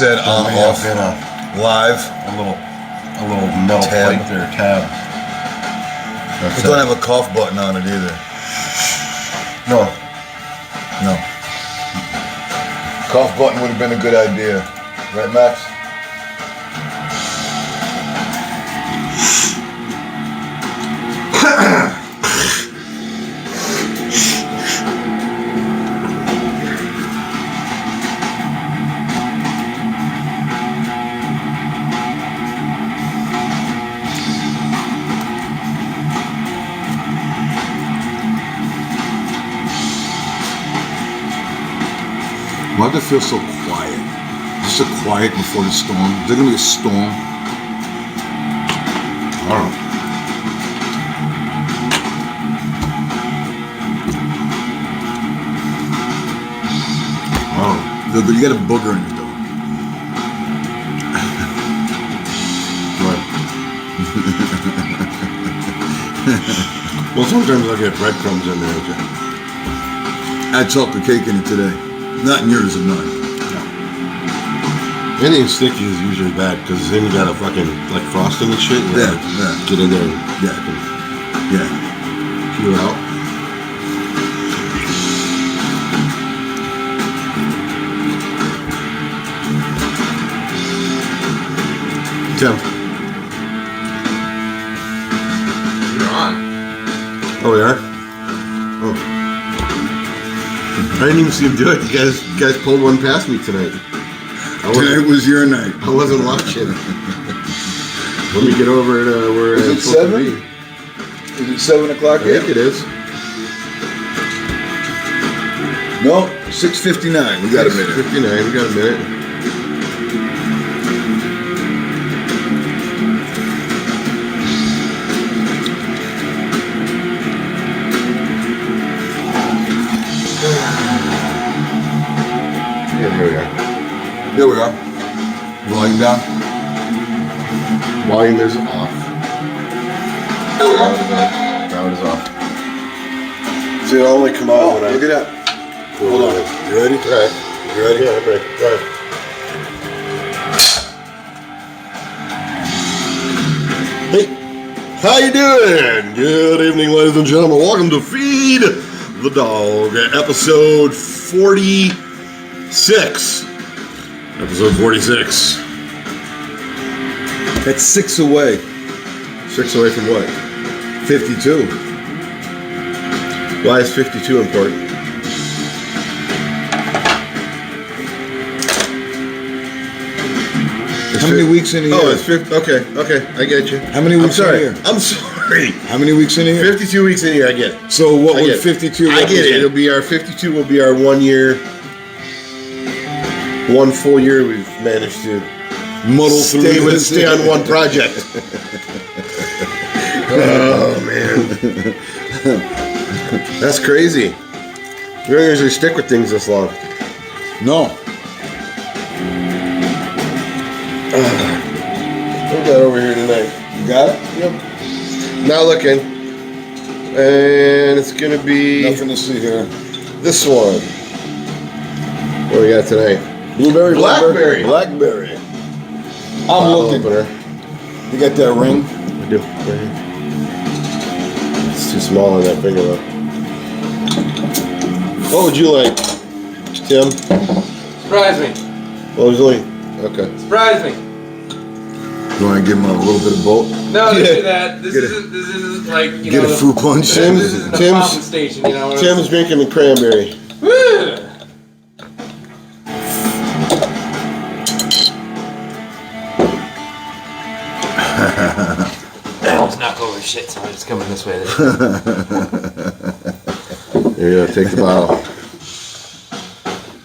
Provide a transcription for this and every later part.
said on off live. A little metal tab. plate there, tab. We don't have a cough button on it either. No. Cough button would have been a good idea. Right, Max? Why does it feel so quiet? Just so quiet before the storm. Is there gonna be a storm? I don't know. Oh, you got a booger in your door. Right. Well, sometimes I get breadcrumbs in there. I had chocolate cake in it today. Not in yours, or none. Anything sticky is usually bad because then you got a fucking like frosting and shit. Yeah. Get in there and peel out. Tim. You're on. Oh, we are? Oh. I didn't even see him do it. You guys pulled one past me tonight. Tonight was your night. I wasn't watching. Let me get over to where Is it it's supposed 7? to be. Is it 7 o'clock I yet? think it is. No, 6:59. We got a minute. 59. We got a minute. Yeah, here we are. There we are. Volume down. Volume is off. Now it is off. So it'll only come out when I... Look at that. Hold on. You ready? All right. You ready? Yeah, I'm ready. Go ahead. Hey, how you doing? Good evening, ladies and gentlemen. Welcome to Feed the Dog, episode 46. Episode 46. That's 6 away. 6 away from what? 52. Why is 52 important? How many weeks in a year? Oh, it's 50. Okay, I get you. How many weeks in a year? I'm sorry. How many weeks in a year? 52 weeks in a year, I get it. So what would 52 I get it. It'll be our 52 will be our 1 year. 1 full year we've managed to muddle through stay on one project. Oh man. That's crazy. We don't usually stick with things this long. No. What got over here tonight? You got it? Yep. Not looking. And it's gonna be Nothing to see here. this one. What do we got tonight? Blueberry, Blackberry. Blackberry. I'm Bottle looking. opener. You got that ring? I do. Right here. It's too small on that finger though. What would you like, Tim? Surprise me. What would you like? Okay. Surprise me. You want to give him a little bit of both? No, Yeah. don't do that. This Get isn't like, you Get know, a fruit punch. this isn't a Tim's- pumping station, you know. Tim's drinking the cranberry. Woo! Elves knock over shit, so I'm just coming this way. There you go. Take the bottle.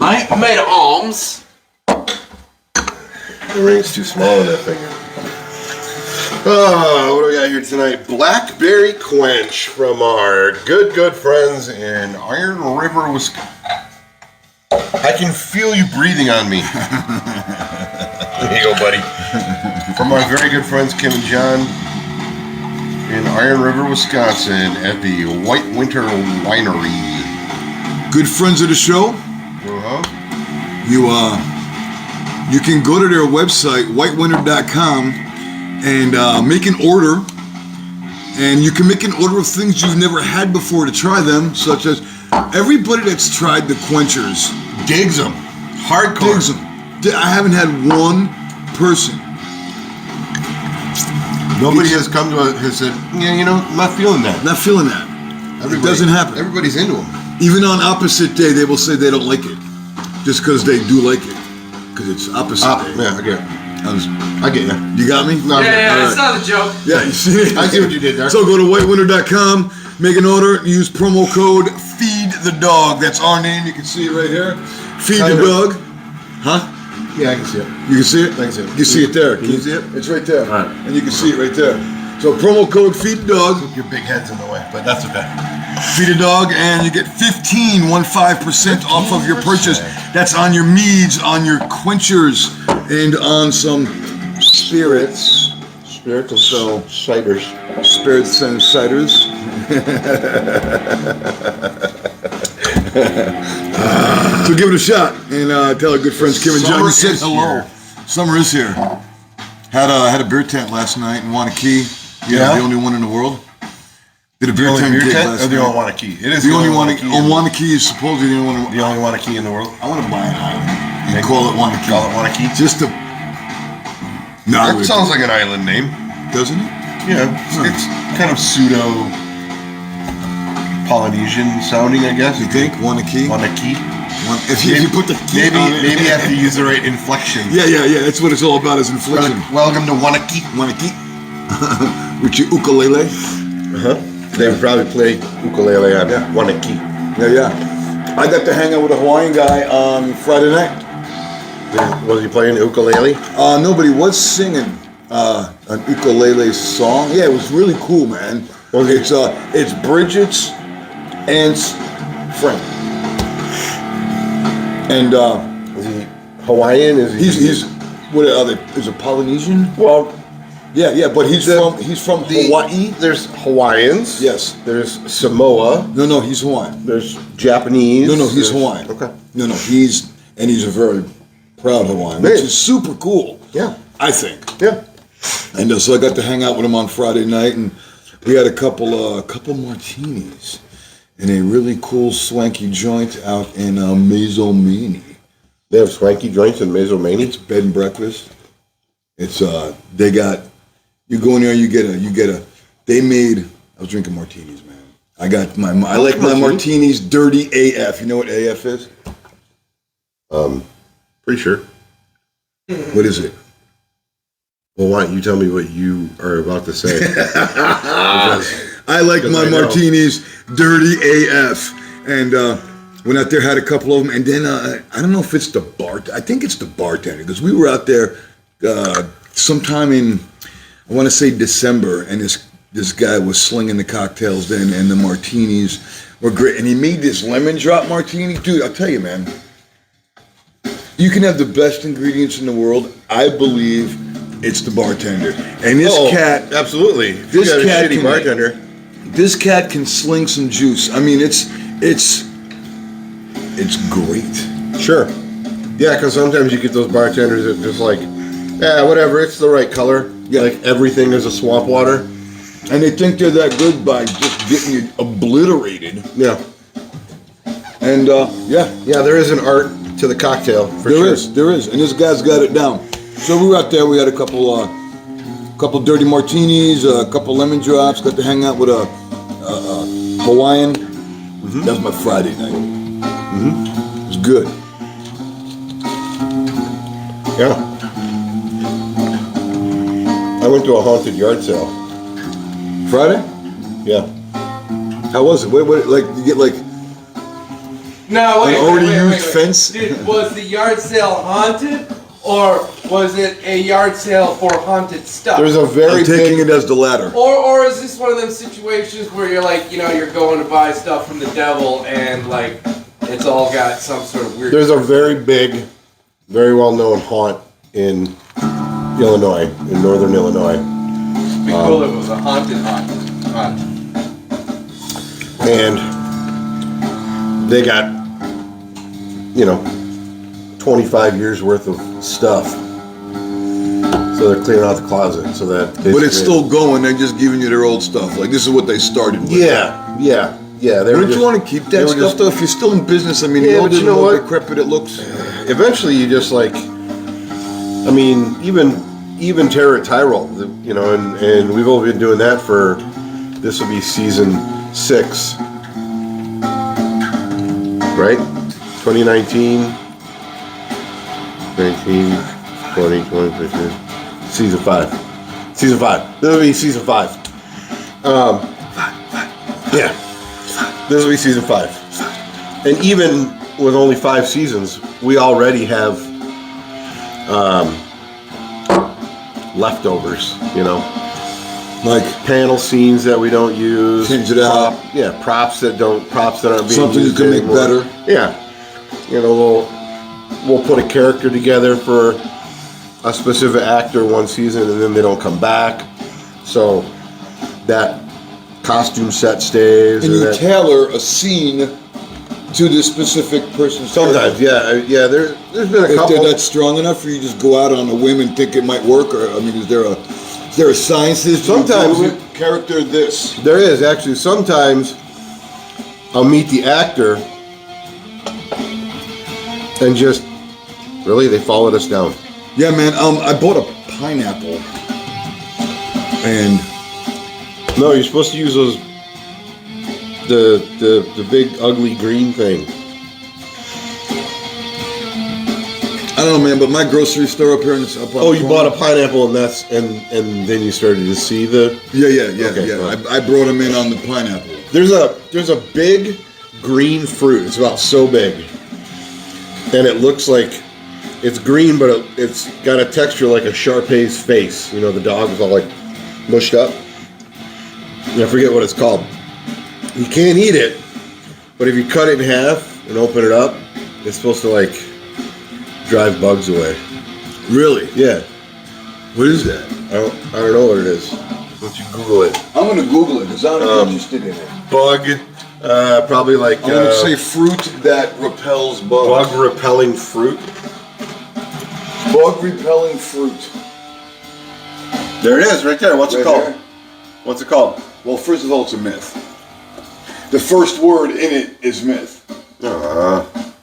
I made of alms. The ring's too small on that finger. Oh, what do we got here tonight? Blackberry Quench from our good friends in Iron River, Wisconsin. I can feel you breathing on me. There you go, buddy. From our very good friends Kim and John in Iron River, Wisconsin at the White Winter Winery. Good friends of the show. Uh-huh. You you can go to their website, whitewinter.com, and make an order. And you can make an order of things you've never had before to try them, such as everybody that's tried the quenchers Digs them. Hardcore. digs them. I haven't had one person. Nobody has come to us has said, yeah, you know, I'm not feeling that. Not feeling that. It doesn't happen. Everybody's into them. Even on opposite day, they will say they don't like it, just because they do like it, because it's opposite day. Yeah, I get it. I get you. You got me? No, Yeah, it's not a joke. Yeah, you see it? I see what you did there. So go to whitewinter.com, make an order, use promo code FEED-THE-DOG. That's our name. You can see it right here. Feed the dog. Huh? Yeah, I can see it. You can see it? I can see it. You can see it there. Can you see it? It's right there. All right. And you can see it right there. So promo code FEED-THE-DOG. Your big head's in the way, but that's okay. Feed a dog, and you get 15% off of your purchase. That's on your meads, on your quenchers, and on some spirits. Spirits and so ciders. Spirits and ciders. So give it a shot, and tell our good friends Kim and John you said hello. Summer is here. Had a beer tent last night in Wanakee. Yeah, the only one in the world. Did a beer tent gig last or the night. only Wanakee? It is The only Wanakee. Wanakee is supposedly the only one. The only Wanakee in the world. I want to buy an island and call it Wanakee. Call it Wanakee. Just to. No, That sounds like an island name. doesn't it? Yeah, it's kind of pseudo Polynesian sounding, I guess. You think Wanakee? Wanakee. If you put the key on it. Maybe you have to use the right inflection. Yeah. That's what it's all about is inflection. Welcome to Wanakee. Wanakee. With your ukulele. They would probably play ukulele on Wanakee. Yeah. I got to hang out with a Hawaiian guy on Friday night. Was he playing ukulele? Nobody was singing an ukulele song. Yeah, it was really cool, man. It's Bridget's aunt's friend. And Is he Hawaiian? Is he? he's what are they? Is it Polynesian? Well, Yeah, but he's from Hawaii. There's Hawaiians. Yes. There's Samoa. No, he's Hawaiian. There's Japanese. No, he's there's- Hawaiian. Okay. No, he's a very proud Hawaiian, which is super cool. Yeah. I think. Yeah. And so I got to hang out with him on Friday night, and we had a couple martinis in a really cool swanky joint out in Maizomini. They have swanky joints in Mezomani. It's bed and breakfast. It's they got you go in there, you get a. They made. I was drinking martinis, man. I like my martinis dirty AF. You know what AF is? Pretty sure. What is it? Well, why don't you tell me what you are about to say? I like Because my I know. martinis dirty AF, and went out there, had a couple of them, and then I don't know if it's the bar. I think it's the bartender because we were out there sometime in I want to say December, and this guy was slinging the cocktails then, and the martinis were great, and he made this lemon drop martini, dude. I'll tell you, man. You can have the best ingredients in the world. I believe it's the bartender, and this cat. Absolutely. If you This got a cat shitty can- bartender. This cat can sling some juice. I mean, it's great. Sure. Yeah, because sometimes you get those bartenders that just like, yeah, whatever, it's the right color. Yeah. Like everything is a swamp water. And they think they're that good by just getting you obliterated. Yeah. And yeah, Yeah, there is an art to the cocktail, for there sure. is, and this guy's got it down. So we were out there. We had a couple dirty martinis, a couple lemon drops. Got to hang out with a Hawaiian. That was my Friday night. It was good. Yeah. I went to a haunted yard sale. Friday? Yeah. How was it? What like you get like No, wait. An already used fence? Was the yard sale haunted, or was it a yard sale for haunted stuff? There's a very I'm taking big. it as the latter. Or is this one of them situations where you're like, you're going to buy stuff from the devil and like it's all got some sort of weird. There's a very big, very well-known haunt in Illinois, in northern Illinois. It'd be cool if it was a haunted haunt. And they got, 25 years worth of stuff. So they're clearing out the closet so that. But it's still going. They're just giving you their old stuff. Like this is what they started with. Yeah. Wouldn't you want to keep that stuff though? If you're still in business, I mean, Yeah, you but you know how what? decrepit it looks. Eventually, you just like. I mean, even tyrol, you know, and we've only been doing that for. This will be season 6. Right? 2019, 19, 20, 21. Season 5. Season 5. This will be season 5. Yeah. This will be season 5. And even with only 5 seasons, we already have leftovers, you know. Like panel scenes that we don't use. Change it out. Props that aren't being something you used can make anymore. better. Yeah. You know, we'll put a character together for a specific actor one season and then they don't come back. So that costume set stays. And you that, tailor a scene to this specific person's sometimes, character. yeah. There's been a If couple. they're not strong enough for you, just go out on a whim and think it might work. Or I mean, is there a science system? Sometimes character this. There is actually. Sometimes I'll meet the actor and just really they followed us down. Yeah, man. I bought a pineapple, and no, you're supposed to use those the big ugly green thing. I don't know, man. But my grocery store up here in this. Oh, you bought a pineapple, and then you started to see the. Yeah. Okay, yeah. I brought them in on the pineapple. There's a big green fruit. It's about so big, and it looks like it's green, but it's got a texture like a Shar-Pei's face. You know, the dog is all like mushed up. I forget what it's called. You can't eat it, but if you cut it in half and open it up, it's supposed to like drive bugs away. Really? Yeah. What is that? I don't know what it is. Why don't you Google it? I'm gonna Google it because I'm interested in it. Bug, probably like. I'm gonna say fruit that repels bugs. Bug repelling fruit. Bug repelling fruit. There it is, right there. What's it Right called? there? What's it called? Well, first of all, it's a myth. The first word in it is myth.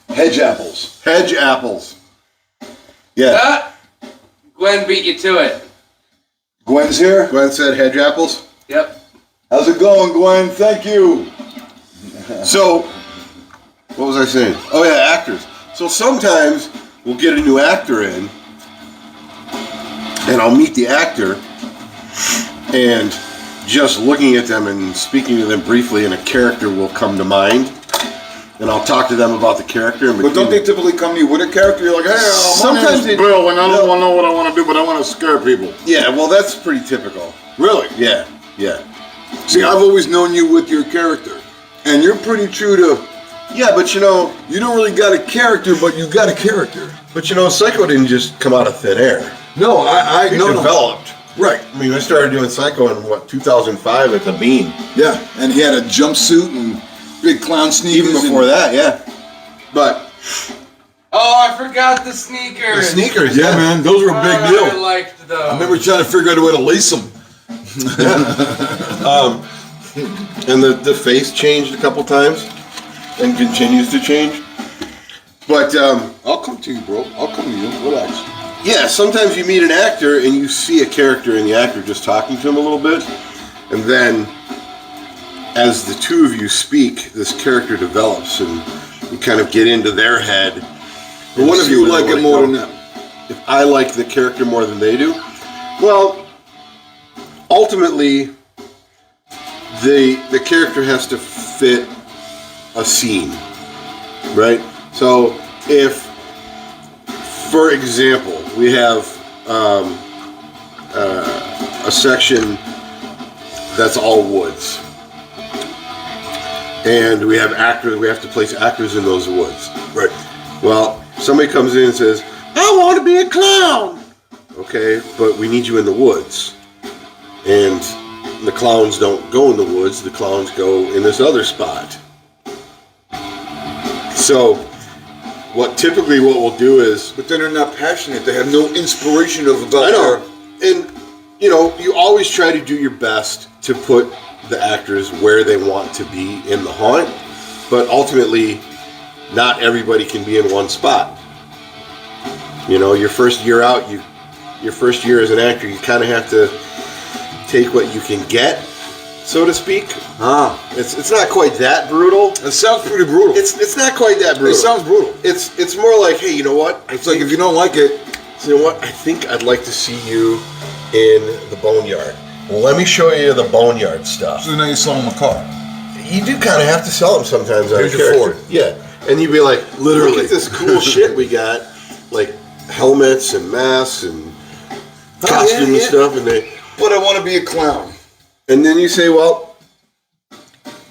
Hedge apples. Hedge apples. Yeah. Gwen beat you to it. Gwen's here. Gwen said hedge apples. Yep. How's it going, Gwen? Thank you. So, what was I saying? Oh yeah, actors. So sometimes we'll get a new actor in, and I'll meet the actor, and just looking at them and speaking to them briefly, and a character will come to mind, and I'll talk to them about the character. And But don't they typically come to you with a character? You're like, hey, Sometimes my name's they- Bill, and I don't want to know what I want to do, but I want to scare people. Yeah, well, that's pretty typical. Really? Yeah. See, I've always known you with your character, and you're pretty true to. Yeah, but you know, You don't really got a character, but you got a character. Psycho didn't just come out of thin air. No, It developed. Right. I mean, I started doing Psycho in 2005 at the Bean. Yeah, and he had a jumpsuit and big clown sneakers. Even before that, yeah. But Oh, I forgot the sneakers. the sneakers, Yeah, man, those were a big I deal. liked those. I remember trying to figure out a way to lace them. And the face changed a couple times, and continues to change. But I'll come to you, bro. I'll come to you. Relax. yeah, sometimes you meet an actor and you see a character in the actor just talking to him a little bit, and then as the two of you speak, this character develops, and you kind of get into their head. But what if you like it more than them? If I like the character more than they do, well, ultimately, the character has to fit a scene, right? So if, for example, we have a section that's all woods, and we have actors. We have to place actors in those woods, Right. well, somebody comes in and says, I want to be a clown. Okay, but we need you in the woods. And the clowns don't go in the woods, the clowns go in this other spot. So, typically what we'll do is, But then they're not passionate. They have no inspiration about I know, and you always try to do your best to put the actors where they want to be in the haunt, but ultimately, not everybody can be in one spot. Your first year out, your first year as an actor, you kind of have to take what you can get, so to speak. It's not quite that brutal. It sounds pretty brutal. It's not quite that brutal. It sounds brutal. It's more like, hey, you know what? It's like if you don't like it, You know what? I think I'd like to see you in the boneyard. Well, let me show you the boneyard stuff. so now you sell them a car. You do kind of have to sell them sometimes on a Here's your character. Ford. Yeah, and you'd be like, Literally. look at this cool shit we got, like helmets and masks and costumes and stuff, and But I want to be a clown. and then you say, well,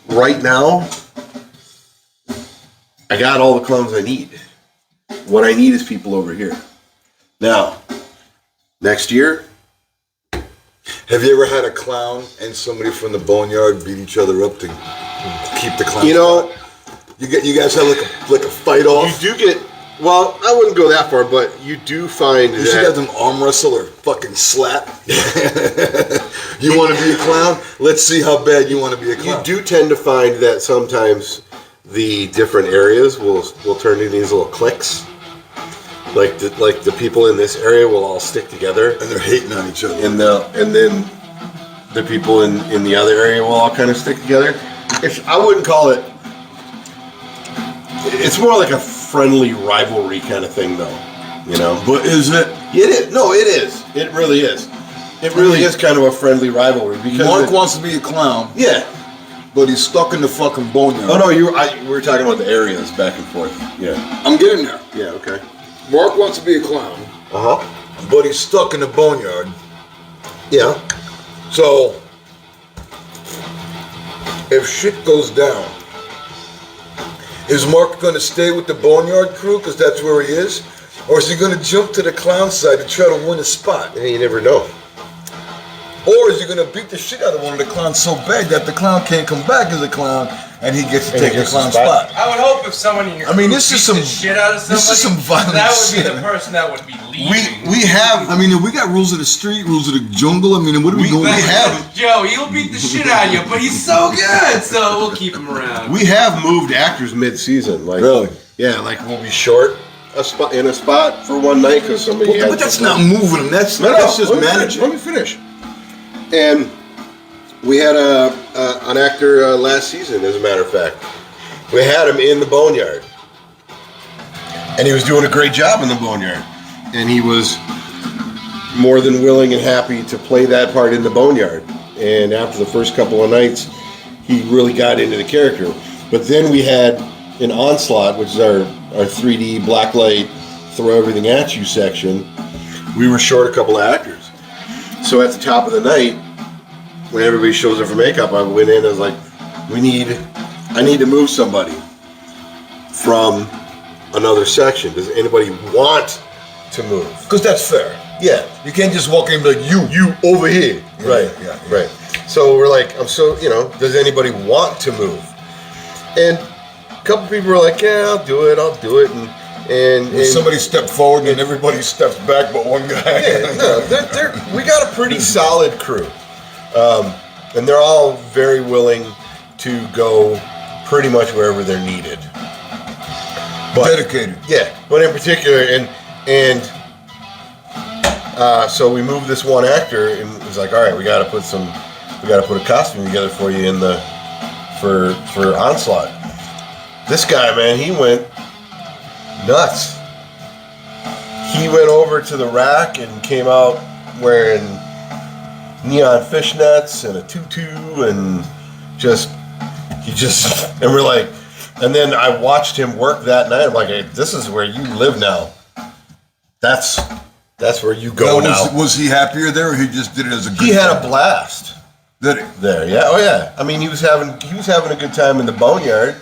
right now, I got all the clowns I need. What I need is people over here. Now, next year, Have you ever had a clown and somebody from the boneyard beat each other up to keep the clown? you know, you guys have like a fight off. you do get. Well, I wouldn't go that far, but you do find You should have them arm wrestle or fucking slap. You want to be a clown? Let's see how bad you want to be a clown. you do tend to find that sometimes the different areas will turn into these little cliques. Like the people in this area will all stick together, And they're hating on each other. and then the people in the other area will all kind of stick together. I wouldn't call it. It's more like a friendly rivalry kind of thing, though. But is it? It is. No, it is. It really is. It really is kind of a friendly rivalry because Mark wants to be a clown, yeah. but he's stuck in the fucking boneyard. Oh no, we were talking about the areas back and forth. Yeah. I'm getting there. Yeah. Okay. Mark wants to be a clown, but he's stuck in the boneyard. Yeah. So, if shit goes down, is Mark going to stay with the boneyard crew because that's where he is? Or is he going to jump to the clown side to try to win a spot? And you never know. Or is he going to beat the shit out of one of the clowns so bad that the clown can't come back as a clown and he gets to take the clown spot? I would hope if someone in your I mean, crew this is beat some- the shit out of somebody, this is some violent that would be shit. the person that would be leaving. We have, I mean, we got rules of the street, rules of the jungle. I mean, what are we doing? Joe, he'll beat the shit out of you, but he's so good, so we'll keep him around. We have moved actors mid-season. Like Really? Yeah. Like we'll be short a spot for one night because somebody. But that's not moving them. That's just managing. Let me finish. And we had an actor last season, as a matter of fact. We had him in the boneyard. And he was doing a great job in the boneyard. And he was more than willing and happy to play that part in the boneyard. And after the first couple of nights, he really got into the character. But then we had an Onslaught, which is our 3D blacklight, throw everything at you section. We were short a couple of actors. So at the top of the night, when everybody shows up for makeup, I went in and I was like, I need to move somebody from another section. Does anybody want to move? Because that's fair. Yeah. You can't just walk in and be like, you over here. Right. Yeah. Right. So we're like, does anybody want to move? And a couple people were like, yeah, I'll do it. And Somebody stepped forward and everybody steps back but one guy. yeah, no, we got a pretty solid crew. And they're all very willing to go pretty much wherever they're needed. But, Dedicated. yeah, but in particular, so we moved this one actor, and it was like, all right, we got to put a costume together for you for Onslaught. This guy, man, he went nuts. He went over to the rack and came out wearing neon fishnets and a tutu and and we're like, and then I watched him work that night. I'm like, hey, this is where you live now. That's where you go now. Was he happier there or he just did it as a good He had time? a blast Did he? there. Yeah. Oh yeah. I mean, he was having a good time in the boneyard,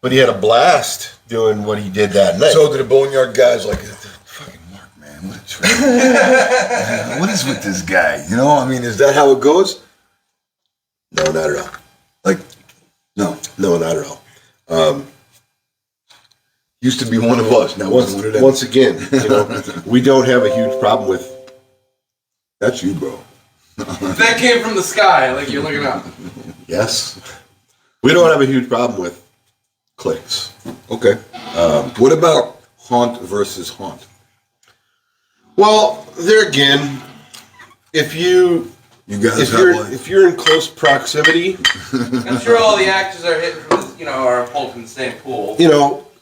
but he had a blast doing what he did that night. So did the boneyard guys like, fucking Mark, man, what is with this guy? You know, I mean, is that how it goes? No, not at all. Like, no. No, not at all. Used to be one of us. Now it's one of them. Once again, we don't have a huge problem with. That's you, bro. That came from the sky, like you're looking up. Yes, we don't have a huge problem with clicks. Okay. What about haunt versus haunt? Well, there again, if you're in close proximity, I'm sure all the actors are hitting from the, are pulled from the same pool.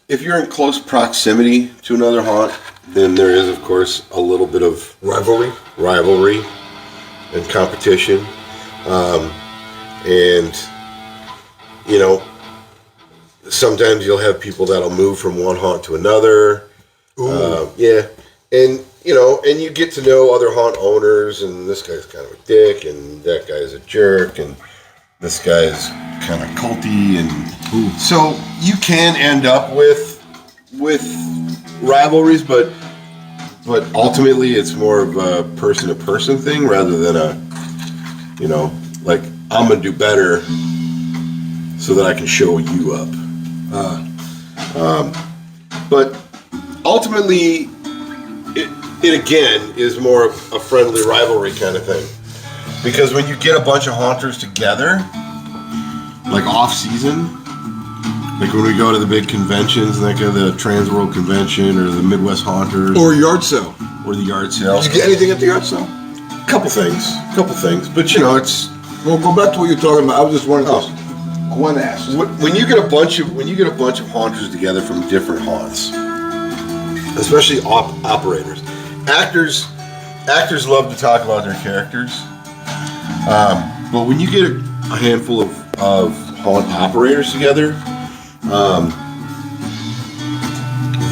if you're in close proximity to another haunt, then there is, of course, a little bit of rivalry and competition. And, sometimes you'll have people that'll move from one haunt to another. Yeah. And, and you get to know other haunt owners, and this guy's kind of a dick, and that guy's a jerk, and this guy's kind of culty, and so you can end up with rivalries, but ultimately it's more of a person-to-person thing rather than a, like, I'm gonna do better so that I can show you up. But ultimately, it again is more of a friendly rivalry kind of thing, because when you get a bunch of haunters together, like off season, like when we go to the big conventions, like the Trans World Convention or the Midwest Haunters, Or yard sale. or the yard sale. Did you get anything at the yard sale? Couple things, but it's Well, go back to what you're talking about. I was just wondering. Gwen asked. when you get a bunch of haunters together from different haunts, especially operators. Actors love to talk about their characters, but when you get a handful of haunt operators together,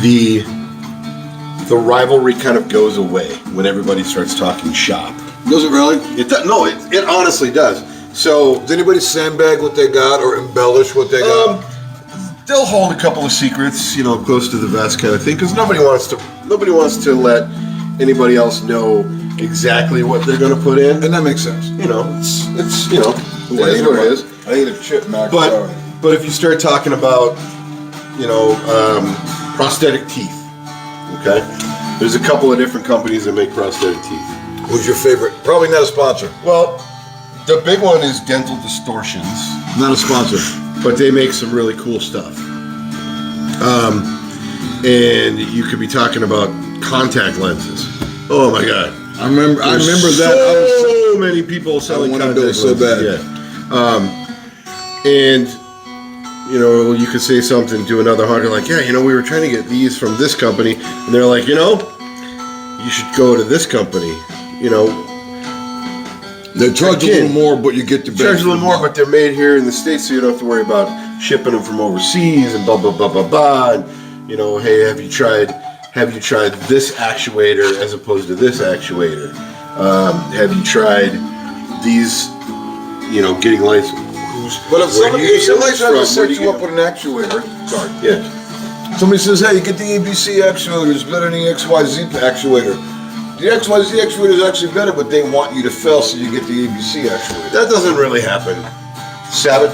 the rivalry kind of goes away when everybody starts talking shop. Does it really? It honestly does. So Does anybody sandbag what they got or embellish what they got? they'll hold a couple of secrets, close to the vest kind of thing, because nobody wants to let anybody else know exactly what they're going to put in. And that makes sense. It's it is what it is. I ate a chip, Mac. But if you start talking about prosthetic teeth, okay, there's a couple of different companies that make prosthetic teeth. Who's your favorite? Probably not a sponsor. Well, the big one is Dental Distortions, Not a sponsor. but they make some really cool stuff. And you could be talking about contact lenses. Oh my God! I remember that. So many people selling wanted contact those so lenses. bad. Yeah. And you could say something to another hunter like, yeah, we were trying to get these from this company, and they're like, you should go to this company. They charge a little more, but you get the best. Charge a little more, but they're made here in the States, so you don't have to worry about shipping them from overseas and blah blah blah blah blah. And hey, have you tried this actuator as opposed to this actuator? Have you tried these? Getting lights. But if somebody tries to set you up with with an actuator, sorry. yeah. Somebody says, hey, you get the ABC actuator, it's better than the XYZ actuator. The XYZ actuator is actually better, but they want you to fail, so you get the ABC actuator. That doesn't really happen.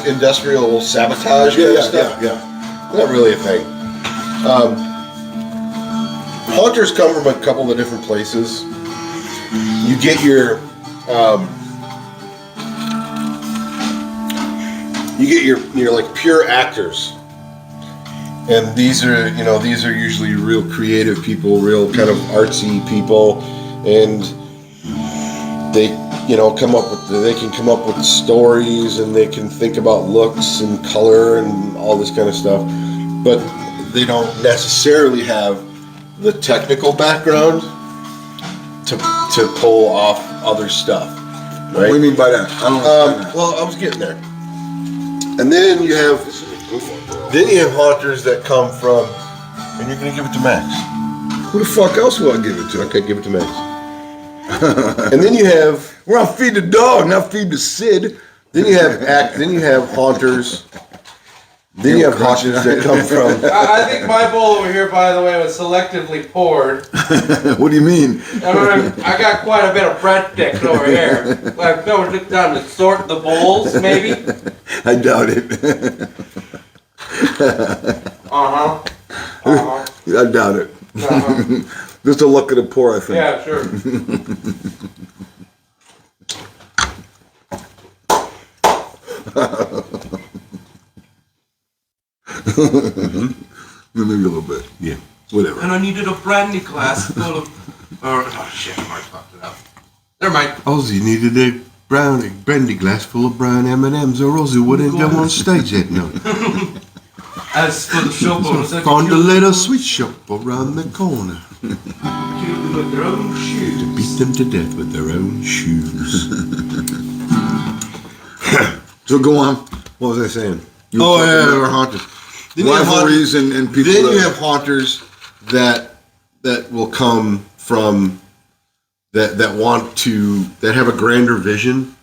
Industrial sabotage kind of stuff. Yeah. Not really a thing. Haunters come from a couple of different places. You get your like pure actors, and these are usually real creative people, real kind of artsy people, and they can come up with stories, and they can think about looks and color and all this kind of stuff, but they don't necessarily have the technical background to pull off other stuff. Right? What do you mean by that? I don't understand Well, I was getting there. And then you have haunters that come from, and you're gonna give it to Max. that. Who the fuck else will I give it to? Okay, give it to Max. And then you have We're on Feed the Dog, not Feed the Sid. Then you have haunters. Then you have haunters that come from. I think my bowl over here, by the way, was selectively poured. What do you mean? I got quite a bit of bread sticks over here. Like, no, it's just time to sort the bowls, maybe? I doubt it. Uh-huh. I doubt it. Just the luck of the poor, I think. Yeah, sure. Maybe a little bit. Yeah. Whatever. And I needed a brandy glass full of. Oh shit! I already fucked it up. Never mind. Also, you needed a brandy glass full of brown M&Ms, or else you wouldn't go on stage that night. As for the shop owners, I Found a could little sweet shop around the corner. kill them with their own shoes. Beat them to death with their own shoes. So go on. What was I saying? You were Oh, talking yeah, about there were haunters. Then you have rivalries and people. Then you that- have haunters that will come from that have a grander vision,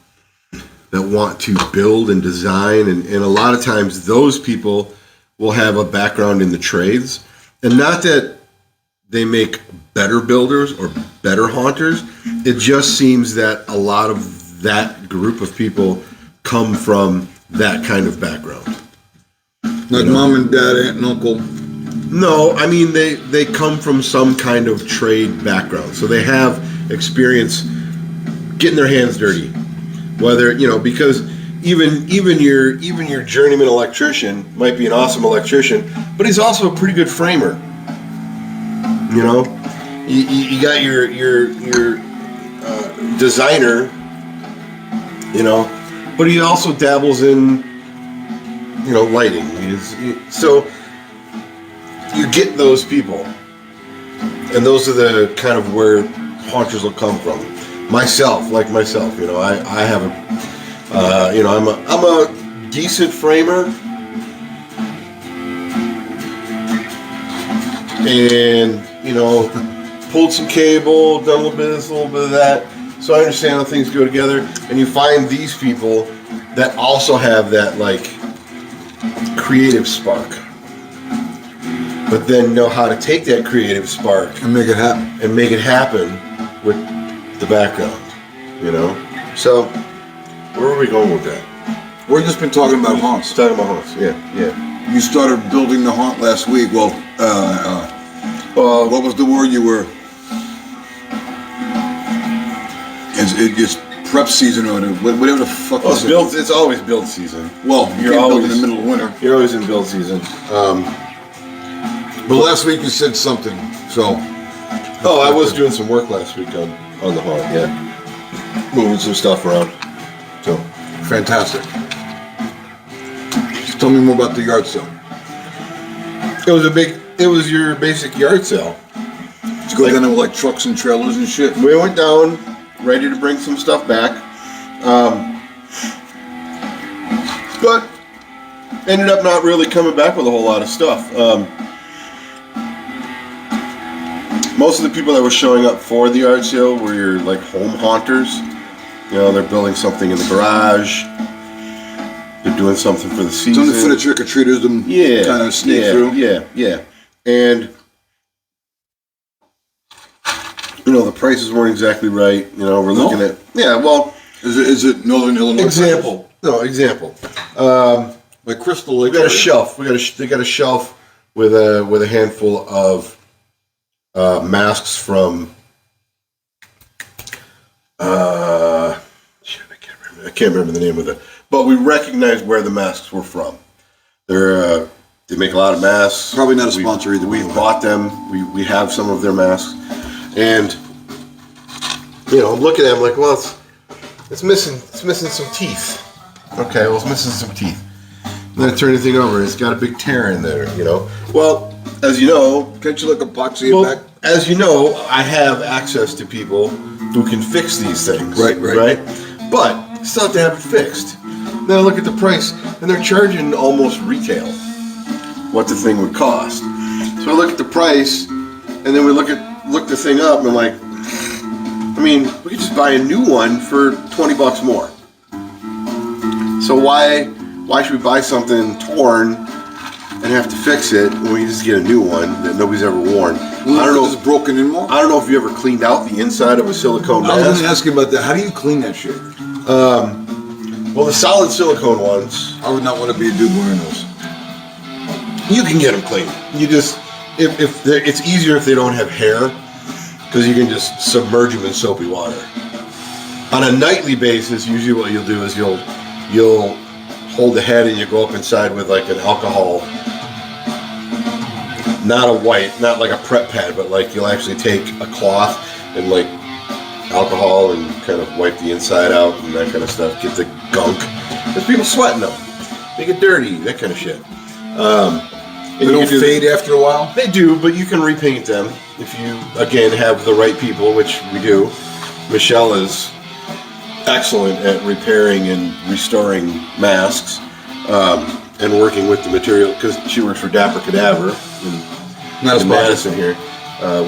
that want to build and design, and a lot of times those people will have a background in the trades, and not that they make better builders or better haunters. It just seems that a lot of that group of people come from that kind of background. Like mom and dad, aunt and uncle. No, I mean they come from some kind of trade background, so they have experience getting their hands dirty. Whether because even your journeyman electrician might be an awesome electrician, but he's also a pretty good framer. You got your designer, but he also dabbles in lighting. So you get those people, and those are the kind of where haunters will come from. Myself, I have I'm a decent framer, and pulled some cable, done a little bit of this, a little bit of that, so I understand how things go together. And you find these people that also have that creative spark, but then know how to take that creative spark And make it happen. with the background, So, where are we going with that? We've just been talking about haunts. Talking about haunts, yeah. You started building the haunt last week. Well, what was the word you were? It's prep season or whatever the fuck Well, was it? it's always build season. Well, you can't build in the middle of winter. You're always in build season. But last week you said something, so. Oh, I was doing some work last week on the haunt, yeah. Moving some stuff around. So, Fantastic. Just tell me more about the yard sale. it was your basic yard sale. Did you go down there with trucks and trailers and shit? We went down, ready to bring some stuff back. But ended up not really coming back with a whole lot of stuff. Most of the people that were showing up for the yard sale were your home haunters. They're building something in the garage. They're doing something for the season. Something for the trick-or-treaters to kind of sneak through. Yeah. And the prices weren't exactly right. We're looking at Is it Northern Illinois? example. Like Crystal Lake. We got a shelf. They got a shelf with a handful of masks from. I can't remember the name of it, but we recognize where the masks were from. They make a lot of masks. Probably not a sponsor either. We've bought them. We have some of their masks, and I'm looking at them like, well, it's missing some teeth. Okay, well, it's missing some teeth. Then I turn the thing over, and it's got a big tear in there. Well, as you know, Can't you epoxy it back? as you know, I have access to people who can fix these things. Right. But still have to have it fixed. Then I look at the price, and they're charging almost retail what the thing would cost. So I look at the price, and then we look the thing up, and I'm like, we could just buy a new one for $20 more. So why should we buy something torn and have to fix it when we just get a new one that nobody's ever worn? I don't know. It's broken in more. I don't know if you ever cleaned out the inside of a silicone I was mask. going to ask you about that. How do you clean that shit? Well, the solid silicone ones, I would not want to be a dude wearing those. you can get them clean. You just it's easier if they don't have hair, because you can just submerge them in soapy water. On a nightly basis, usually what you'll do is you'll hold the head and you go up inside with like an alcohol, not a white, not like a prep pad, but like you'll actually take a cloth and like alcohol and kind of wipe the inside out and that kind of stuff, get the gunk. There's people sweating them. They get dirty, that kind of shit. They don't fade after a while? They do, but you can repaint them if you, again, have the right people, which we do. Michelle is excellent at repairing and restoring masks and working with the material, because she works for Dapper Cadaver in Madison here.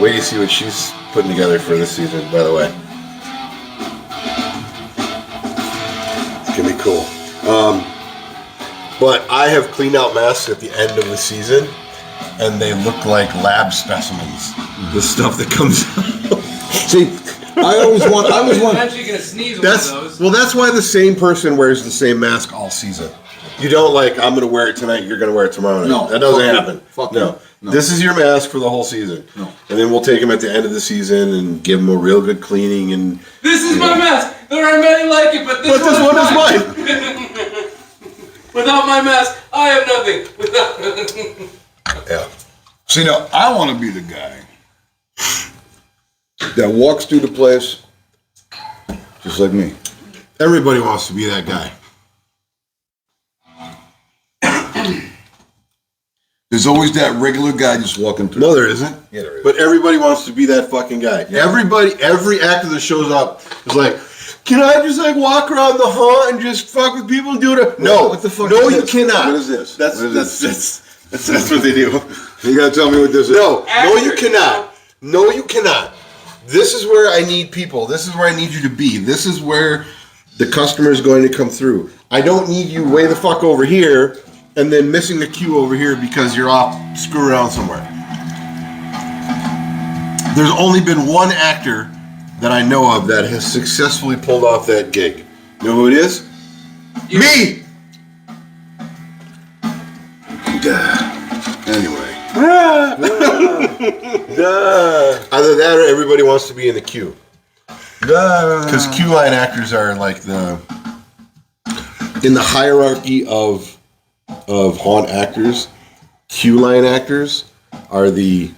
Wait to see what she's putting together for this season, by the way. It's going to be cool. But I have cleaned out masks at the end of the season, and they look like lab specimens. The stuff that comes out. See, I was Eventually gonna sneeze one of those. Well, that's why the same person wears the same mask all season. You don't like, I'm going to wear it tonight, you're going to wear it tomorrow night. No. That doesn't happen. Fuck no. no. This is your mask for the whole season. No. And then we'll take them at the end of the season and give them a real good cleaning. And This is my mask. There aren't many like it, but this one is mine. Without my mask, I have nothing. Yeah. See, now, I want to be the guy that walks through the place just like me. Everybody wants to be that guy. There's always that regular guy just walking through. No, there isn't. Yeah, there is. But everybody wants to be that fucking guy. Yeah. Every actor that shows up is like, can I just like walk around the hall and just fuck with people and do it? No, What the fuck no, is you this? cannot. What is this? That's What is this? that's what they do. You gotta tell me what this is. No, you Actors, cannot. No, you cannot. This is where I need people. This is where I need you to be. This is where the customer is going to come through. I don't need you way the fuck over here and then missing the queue over here because you're off screwing around somewhere. There's only been one actor that I know of that has successfully pulled off that gig. You know who it is? Me! Anyway. Either that or everybody wants to be in the queue. Because queue line actors are like in the hierarchy of haunt actors, queue line actors are the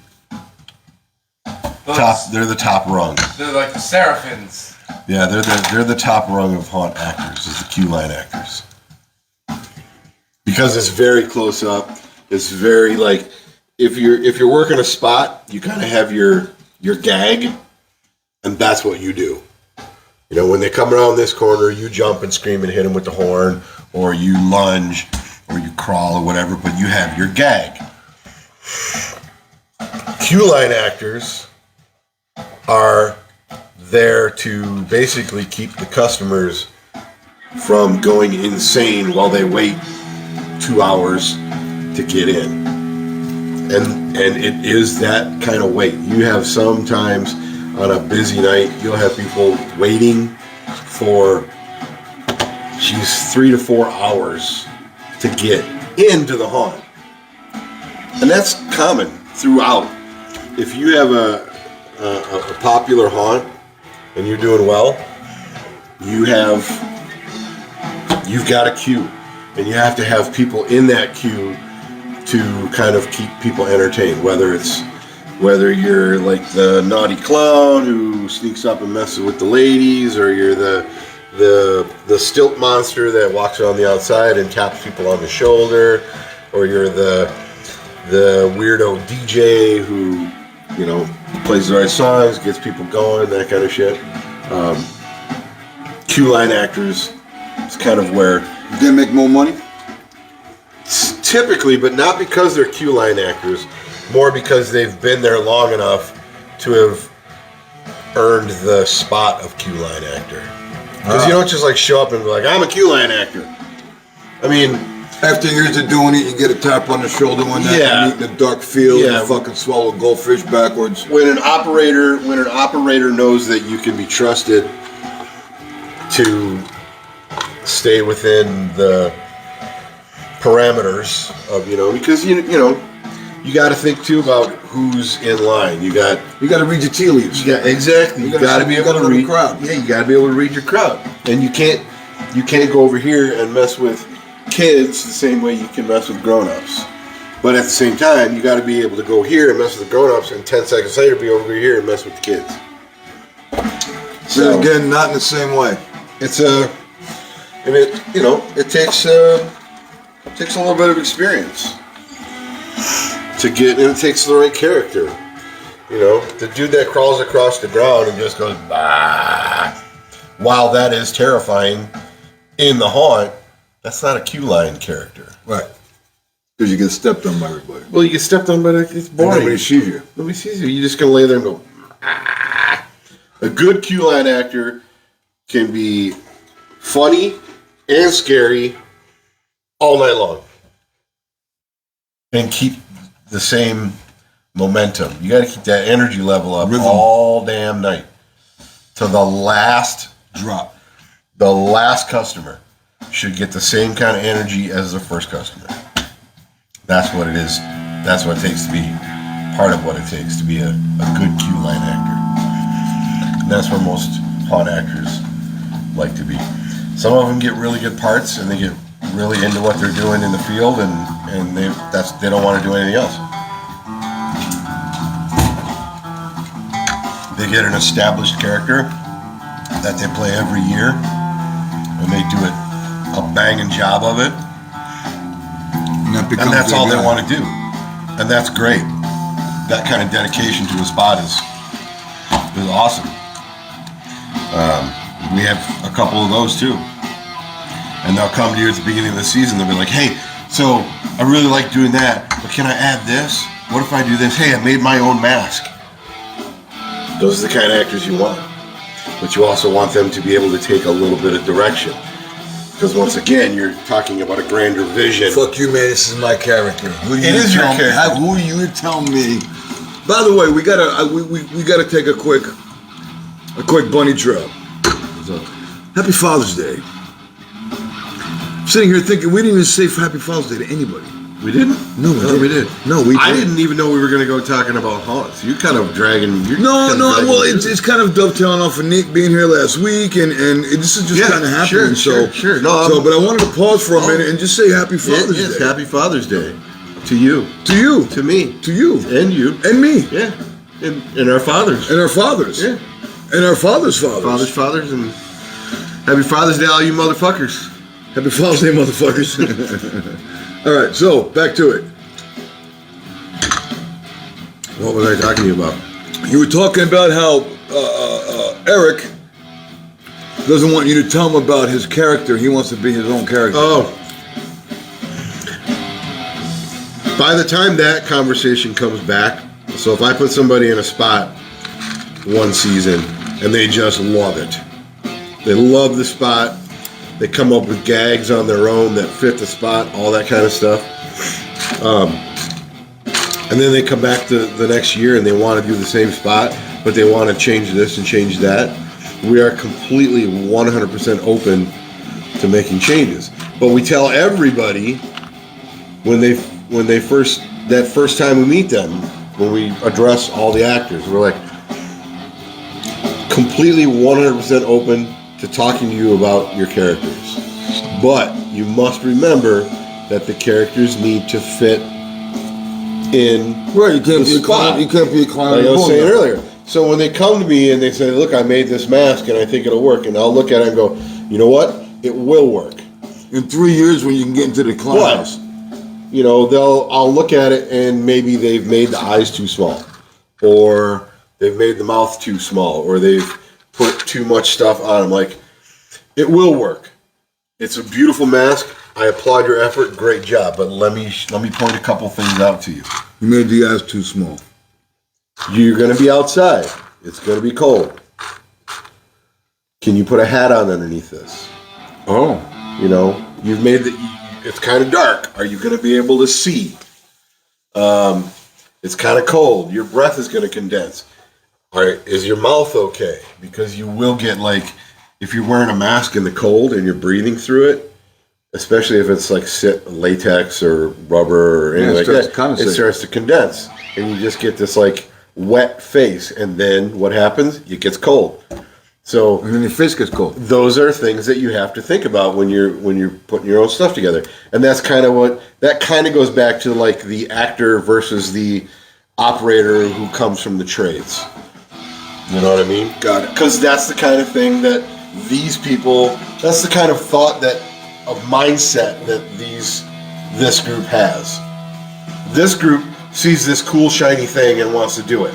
top. They're the top rung. They're like the Seraphins. Yeah, they're the top rung of haunt actors. Is the queue line actors, because it's very close up. It's very like if you're working a spot, you kind of have your gag, and that's what you do. You know, when they come around this corner, you jump and scream and hit them with the horn, or you lunge, or you crawl, or whatever. But you have your gag. Queue line actors are there to basically keep the customers from going insane while they wait 2 hours to get in. And it is that kind of wait. You have sometimes on a busy night, you'll have people waiting for 3 to 4 hours to get into the haunt. And that's common throughout. If you have a popular haunt and you're doing well, you've got a queue, and you have to have people in that queue to kind of keep people entertained. Whether you're like the naughty clown who sneaks up and messes with the ladies, or you're the stilt monster that walks around the outside and taps people on the shoulder, or you're the weirdo DJ who, you know, plays the right songs, gets people going, that kind of shit. Queue line actors, it's kind of where They make more money? typically, but not because they're queue line actors, more because they've been there long enough to have earned the spot of queue line actor. Because you don't just like show up and be like, I'm a queue line actor. I mean, After years of doing it, you get a tap on the shoulder one night, Yeah. you meet in a dark field, Yeah. and fucking swallow goldfish backwards. when an operator knows that you can be trusted to stay within the parameters of, you know, because you you got to think too about who's in line. You got to read your tea leaves. exactly. You got to be able to read the crowd. Yeah, you got to be able to read your crowd, and you can't go over here and mess with kids the same way you can mess with grown-ups. But at the same time, you got to be able to go here and mess with the grown-ups, and 10 seconds later be over here and mess with the kids. So again, not in the same way. It's and it takes a little bit of experience to get, and it takes the right character. The dude that crawls across the ground and just goes bah, while that is terrifying in the haunt, that's not a queue line character. Right. Because you get stepped on by everybody. Well, you get stepped on, but it's boring. And nobody sees you. Nobody sees you. You're just gonna lay there and go. Ah. A good queue line actor can be funny and scary all night long, and keep the same momentum. You got to keep that energy level up all damn night to the last drop. The last customer should get the same kind of energy as the first customer. That's what it is. That's what it takes to be part of what it takes to be a good queue line actor. And that's where most haunt actors like to be. Some of them get really good parts and they get really into what they're doing in the field, and they don't want to do anything else. They get an established character that they play every year, and they do a banging job of it, and that's all they want to do, and that's great. That kind of dedication to a spot is awesome. We have a couple of those too. And they'll come to you at the beginning of the season. They'll be like, hey, so I really like doing that, but can I add this? What if I do this? Hey, I made my own mask. Those are the kind of actors you want. But you also want them to be able to take a little bit of direction. Because once again, you're talking about a grander vision. Fuck you, man. This is my character. It is your character. Who are you to tell me? By the way, we gotta take a quick bunny trail. So, Happy Father's Day. I'm sitting here thinking we didn't even say Happy Father's Day to anybody. We didn't? No, we did. No, we didn't. I didn't even know we were going to go talking about haunts. You're kind of dragging. Well, it's kind of dovetailing off of Nick being here last week, and this is just kind of happening. Sure. But I wanted to pause for a minute and just say Happy Father's Day. Happy Father's Day to you, to me, to you, and you, and me. Yeah, and our fathers, and our fathers. Yeah, and our fathers' fathers. Fathers, and Happy Father's Day, all you motherfuckers. Happy Father's Day, motherfuckers. All right, so back to it. What was I talking to you about? You were talking about how Eric doesn't want you to tell him about his character. He wants to be his own character. Oh. By the time that conversation comes back, so if I put somebody in a spot one season and they just love it, they love the spot, they come up with gags on their own that fit the spot, all that kind of stuff. And then they come back to the next year and they want to do the same spot, but they want to change this and change that. We are completely 100% open to making changes. But we tell everybody that first time we meet them, when we address all the actors, we're like completely 100% open to talking to you about your characters. But you must remember that the characters need to fit in. Right, you can't be a clown. You can't be a clown. Like I was saying earlier. So when they come to me and they say, look, I made this mask and I think it'll work, and I'll look at it and go, you know what? It will work. In 3 years when you can get into the clown house. I'll look at it and maybe they've made the eyes too small, or they've made the mouth too small, or they've put too much stuff on them. Like, it will work. It's a beautiful mask. I applaud your effort. Great job. But let me point a couple things out to you. You made the eyes too small. You're going to be outside. It's going to be cold. Can you put a hat on underneath this? Oh. You've made it's kind of dark. Are you going to be able to see? It's kind of cold. Your breath is going to condense. All right, is your mouth okay? Because you will get, like, if you're wearing a mask in the cold and you're breathing through it, especially if it's like latex or rubber or anything like starts that, to condensate. it starts to condense, and you just get this like wet face. And then what happens? It gets cold. So And then your face gets cold. those are things that you have to think about when you're putting your own stuff together. And that's kind of goes back to like the actor versus the operator who comes from the trades. You know what I mean? Got it. Because that's the kind of thing that these people, that's the kind of thought of mindset that this group has. This group sees this cool shiny thing and wants to do it.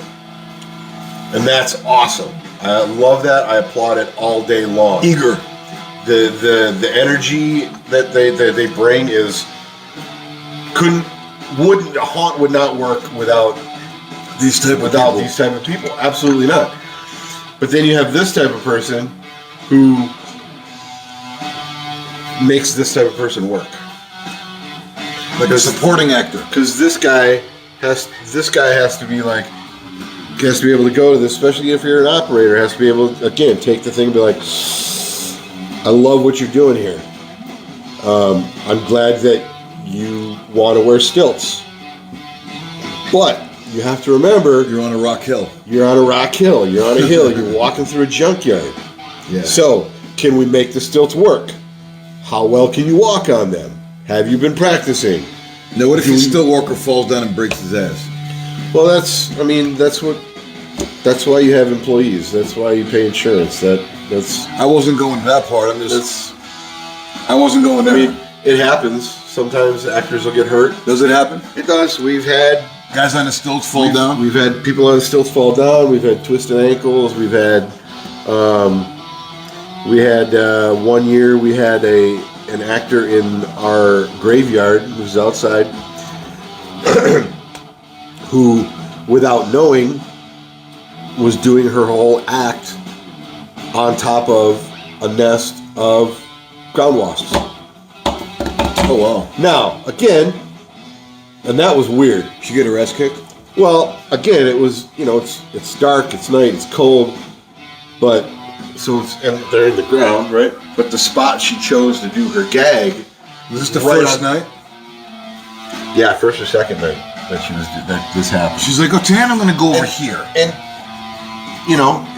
And that's awesome. I love that. I applaud it all day long. Eager. The energy that they bring is a haunt would not work without These type of people. Absolutely not. But then you have this type of person who makes this type of person work. Like a supporting actor. Because this guy has to be like, he has to be able to go to this, especially if you're an operator, has to be able to, again, take the thing and be like, I love what you're doing here. I'm glad that you want to wear stilts. But you have to remember, You're on a rock hill. you're on a rock hill, you're on a hill, you're walking through a junkyard. Yeah. So, can we make the stilts work? How well can you walk on them? Have you been practicing? Now, what if your still walker falls down and breaks his ass? Well, that's why you have employees. That's why you pay insurance. That's I wasn't going to that part. I wasn't going there. I mean, it happens. Sometimes actors will get hurt. Does it happen? It does. We've had Guys on the stilts fall down. We've had people on the stilts fall down. We've had twisted ankles. We've had 1 year we had an actor in our graveyard who's outside who, without knowing, was doing her whole act on top of a nest of ground wasps. Oh wow. Now, again, and that was weird. She get her ass kicked? Well, again, it was, it's dark, it's night, it's cold, but, and they're in the ground, right? But the spot she chose to do her gag. Was this the right first on- night? Yeah, first or second night that this happened. She's like, oh, Tan, I'm gonna go over here. And,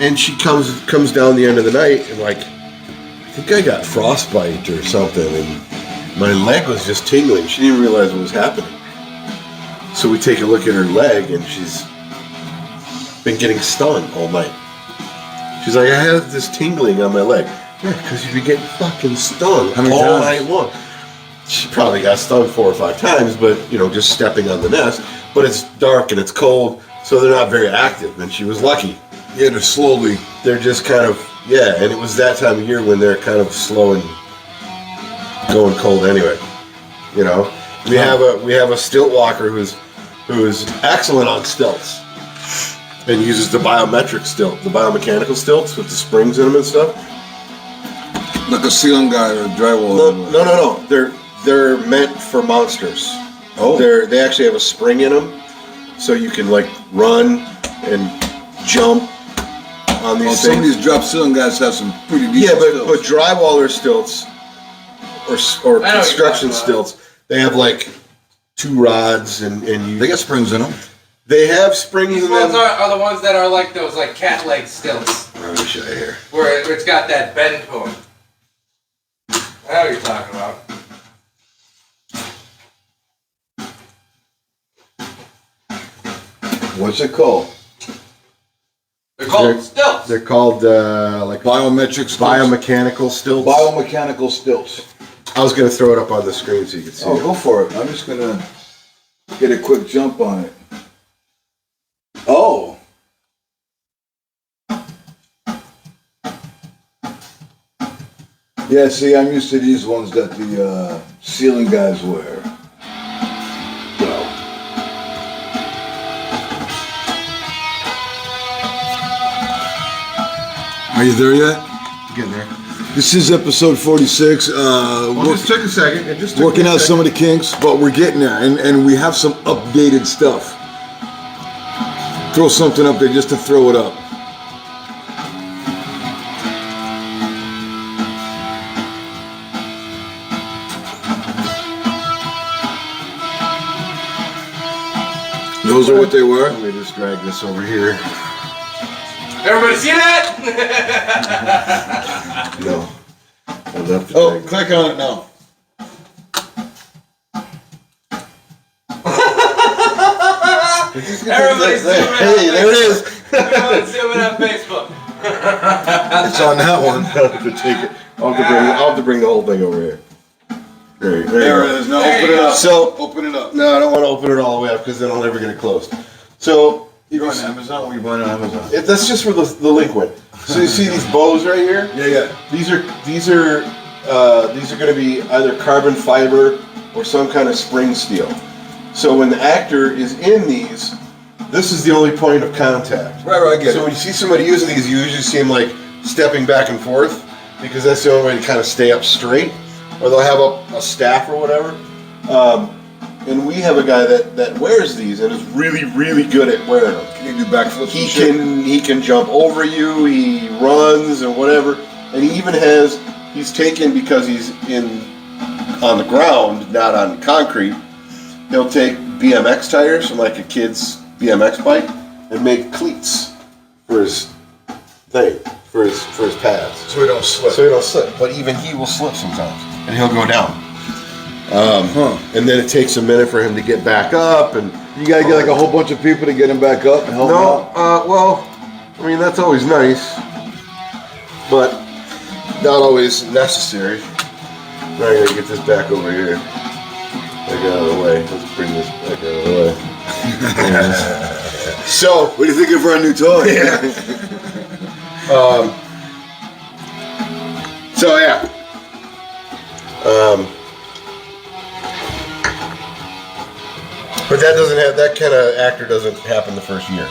and she comes down the end of the night and like, I think I got frostbite or something, and my leg was just tingling. She didn't realize what was happening. So we take a look at her leg, and she's been getting stung all night. She's like, I have this tingling on my leg. Yeah, because you've been getting fucking stung How many all times? night long. She probably got stung 4 or 5 times, but, just stepping on the nest. But it's dark and it's cold, so they're not very active, and she was lucky. Yeah, they're slowly. They're just kind of, and it was that time of year when they're kind of slow and going cold anyway. We have a stilt walker who's excellent on stilts and uses the biometric stilt, the biomechanical stilts with the springs in them and stuff. Like a ceiling guy or a drywall. No. They're meant for monsters. Oh. They actually have a spring in them, so you can like run and jump on these Some of things. these drop ceiling guys have some pretty decent Yeah, but stilts. drywaller stilts or I know what you're construction talking about. stilts, they have like 2 rods and They got springs in them. they have springs These in ones them. are the ones that are like those like cat leg stilts, Let me show you here. where it's got that bend to them. I know what you're talking about. What's it called? They're called They're- stilts. They're called like Biometric stilts. biomechanical stilts. Biomechanical stilts. I was going to throw it up on the screen so you can see Oh, it. go for it. I'm just gonna get a quick jump on it. Oh. Yeah, see, I'm used to these ones that the ceiling guys wear. Well. Are you there yet? Get there. This is episode 46. Well, just took a second. It just took Working me a out some second. of the kinks, but we're getting there, and we have some updated stuff. Throw something up there just to throw it up. Those are what they were? Let me just drag this over here. Everybody see that? No. I left the Oh, drag. click on it now. Everybody zoom in. Hey, there it is. Everyone zoom in on Facebook. It's on that one. I'll have to take it. I'll have to bring the whole thing over here. There you There go. it is. Now There open you it go. up. So, Open it up. no, I don't want to open it all the way up because then I'll never get it closed. So, You're on Amazon? What are you buying on Amazon? that's just where the link went. So you see these bows right here? Yeah. These are going to be either carbon fiber or some kind of spring steel. So when the actor is in these, this is the only point of contact. Right, I get So it. when you see somebody using these, you usually see them like stepping back and forth because that's the only way to kind of stay up straight. Or they'll have a staff or whatever. And we have a guy that wears these and is really, really good at wearing them. Can you do backflips? He and shit? he can jump over you. He runs and whatever, and he even he's taken because he's on the ground, not on concrete. He'll take BMX tires from like a kid's BMX bike and make cleats for his thing for his pads, So we don't slip. so he don't slip. But even he will slip sometimes, and he'll go down. And then it takes a minute for him to get back up, and You gotta get like a whole bunch of people to get him back up and help him no, out. well, I mean, that's always nice, but not always necessary. Now I gotta get this back over here. Back out of the way. Let's bring this back out of the way. So, What do you think of our new toy? so yeah. But that kind of actor doesn't happen the first year.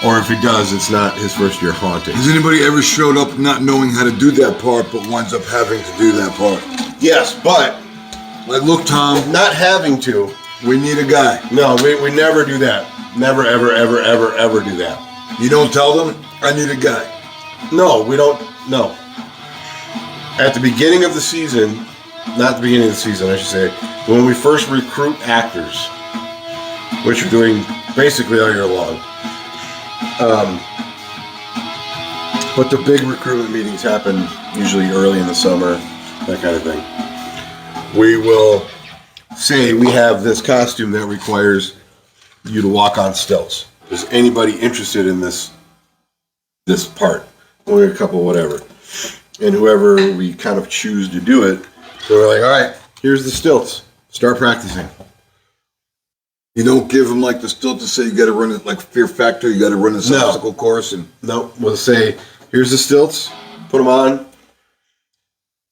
Or if it does, it's not his first year haunting. Has anybody ever showed up not knowing how to do that part, but winds up having to do that part? Yes, but Like, look, Tom, not having to. we need a guy. No, we never do that. Never, ever, ever, ever, ever do that. You don't tell them, I need a guy. No, we don't. No. At the beginning of the season, not the beginning of the season, I should say, when we first recruit actors, which we're doing basically all year long. But the big recruitment meetings happen usually early in the summer, that kind of thing. We will say we have this costume that requires you to walk on stilts. Is anybody interested in this part? Only a couple, whatever. And whoever we kind of choose to do it, so we're like, all right, here's the stilts. Start practicing. You don't give them like the still to say you got to run it like Fear Factor. You got to run this No. obstacle course, and No, we'll say, here's the stilts. Put them on.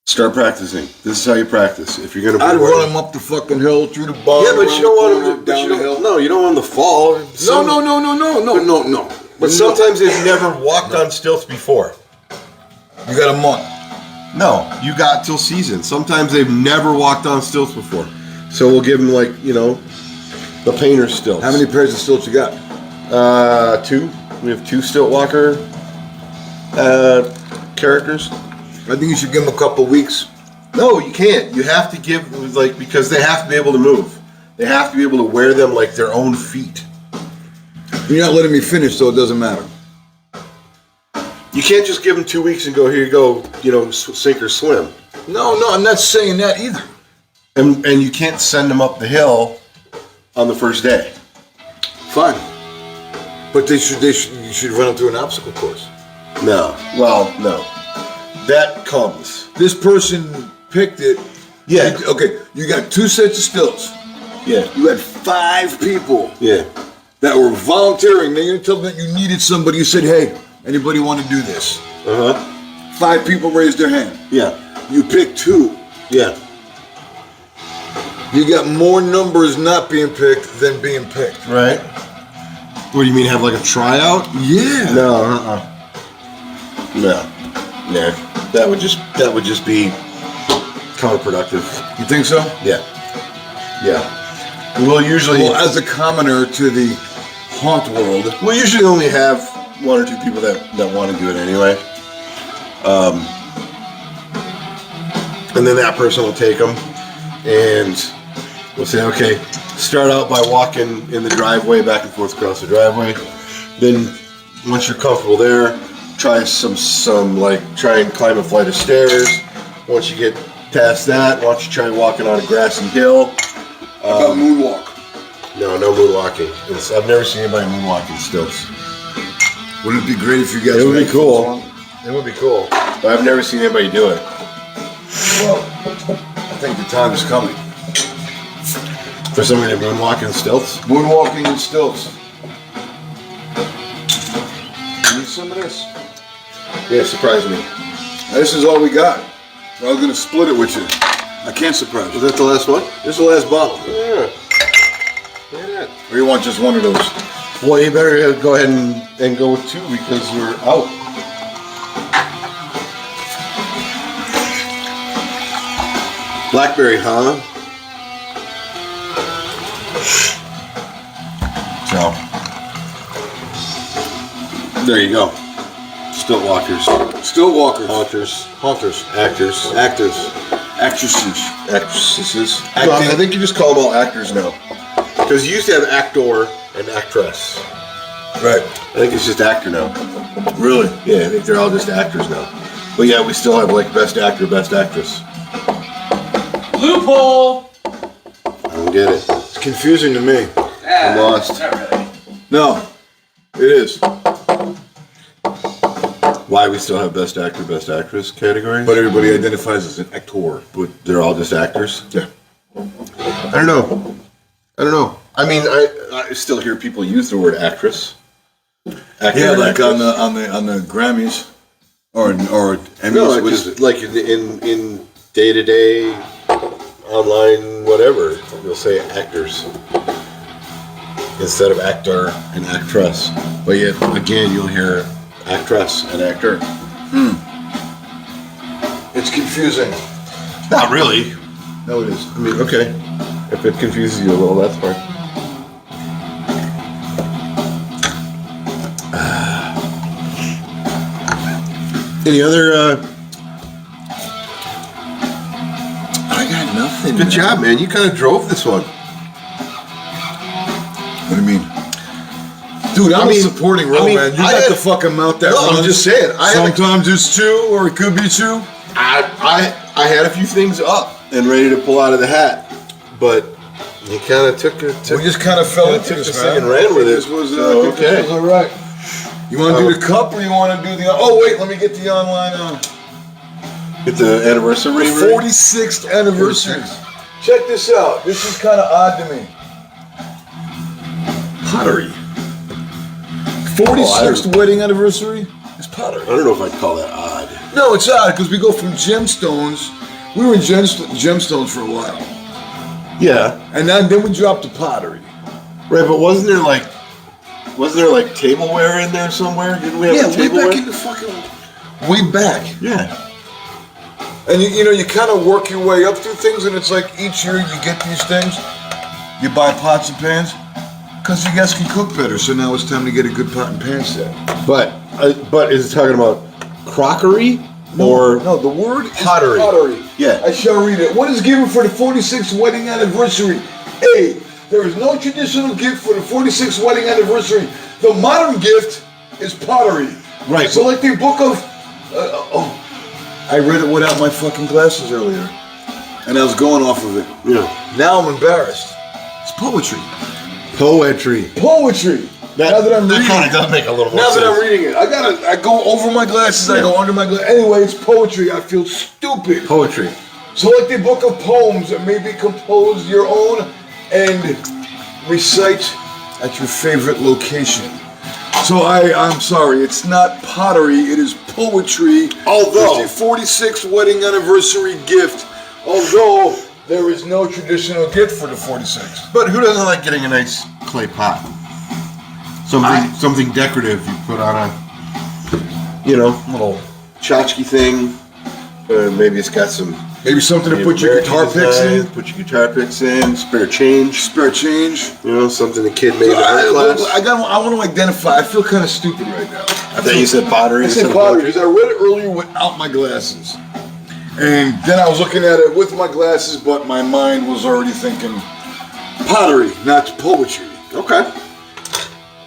Start practicing. This is how you practice. If you're gonna, I'd run them up the fucking hill through the bar. Yeah, but around you don't the want corner, them to, but down you the don't, hill. no, you don't want them to fall. No. But sometimes they've never walked on stilts before. You got a month. No, you got till season. Sometimes they've never walked on stilts before. So we'll give them like, the painter stilts. How many pairs of stilts you got? 2. We have 2 stilt walker characters. I think you should give them a couple weeks. No, you can't. You have to give, because they have to be able to move. They have to be able to wear them like their own feet. You're not letting me finish, so it doesn't matter. You can't just give them 2 weeks and go, here you go, sink or swim. No, I'm not saying that either. And you can't send them up the hill on the first day. Fine. But you should run them through an obstacle course. No. Well, no. That comes. This person picked it. Yeah. Okay, you got 2 sets of stilts. Yeah. You had 5 people Yeah. that were volunteering. They didn't tell them that you needed somebody. You said, hey, anybody want to do this? Uh-huh. 5 people raised their hand. Yeah. You picked 2. Yeah. You got more numbers not being picked than being picked. Right. What do you mean, have like a tryout? Yeah. No, No. Nah. That would just be counterproductive. You think so? Yeah. Yeah. We'll usually Well, as a commoner to the haunt world, we'll usually only have 1 or 2 people that want to do it anyway. And then that person will take them and we'll say, okay, Start out by walking in the driveway, back and forth across the driveway. Then, once you're comfortable there, try try and climb a flight of stairs. Once you get past that, why don't you try walking on a grassy hill? How about moonwalk? No moonwalking. I've never seen anybody moonwalking stilts. Wouldn't it be great if you guys? It would be made cool. fun? It would be cool. But I've never seen anybody do it. Well, I think the time is coming. For somebody to moonwalk in stilts? Moonwalking in stilts. Need some of this? Yeah, surprise me. This is all we got. I was gonna split it with you. I can't surprise you. Was that the last one? This is the last bottle. Yeah. Look at that. Or you want just one of those? Well, you better go ahead and go with 2 because we're out. Blackberry, huh? So, there you go. Stilt walkers. Stilt walkers. Haunters. Actors. Actresses. Actresses. Acting. I think you just call them all actors now. Because you used to have actor and actress. Right. I think it's just actor now. Really? Yeah, I think they're all just actors now. But yeah, we still have like best actor, best actress. Loophole. I don't get it. It's confusing to me. I'm lost. Not really. No, it is. Why we still have best actor, best actress categories? But everybody identifies as an actor. But they're all just actors? Yeah. I don't know. I mean, I still hear people use the word actress. Actor Yeah, and like actress. on the Grammys or Emmys. No, which- just like in day-to-day online whatever, you'll say actors instead of actor and actress. But yet again, you'll hear actress and actor. it's confusing. Not really. No, it is. I mean, okay. If it confuses you a little, that's fine. Any other? I got nothing. Good job, man. You kind of drove this one. What do you mean? Dude, I'm a supporting role, man. You got the fucking mouth that No, I'm runs. just saying. Sometimes it's true, or it could be true. I had a few things up and ready to pull out of the hat, but you kind of took it. We just kind of fell kinda into took this, this man. thing and ran with it. This was So, okay. This was all right. You want to do the cup, or you want to do the? Oh wait, let me get the online. Get the anniversary. The 46th anniversary. Check this out. This is kind of odd to me. Pottery. 46th wedding anniversary is pottery. I don't know if I'd call that odd. No, it's odd because we go from gemstones. We were in gemstones for a while, Yeah, and then we dropped to pottery. right. But wasn't there like tableware in there somewhere? Didn't we have Yeah, way tableware? back in the fucking way back. Yeah. And you kind of work your way up through things, and it's like each year you get these things. You buy pots and pans because you guys can cook better. So now it's time to get a good pot and pan set. But is it talking about crockery or No, the word pottery? is pottery. Yeah. I shall read it. What is given for the 46th wedding anniversary? A. There is no traditional gift for the 46th wedding anniversary. The modern gift is pottery. Right. Select the book of. I read it without my fucking glasses earlier, and I was going off of it. Yeah. Now I'm embarrassed. It's poetry. Poetry. Poetry. Now that I'm reading kind of it. does make a little more Now sense. that I'm reading it, I go over my glasses, I go under my glasses. Anyway, it's poetry. I feel stupid. Poetry. Select a book of poems that may be composed your own and recite at your favorite location. So I'm sorry, it's not pottery, it is poetry. Although- it's the 46th wedding anniversary gift. Although there is no traditional gift for the 46th. But who doesn't like getting a nice clay pot? Something decorative you put on a, little tchotchke thing. Maybe it's got some. Maybe something to put your guitar American picks design, in. Put your guitar picks in. Spare change. Spare change. Something the kid made in I art class. want to identify. I feel kind of stupid right now. That you said pottery. I instead said of pottery because I read it earlier without my glasses. And then I was looking at it with my glasses, but my mind was already thinking pottery, not poetry. Okay.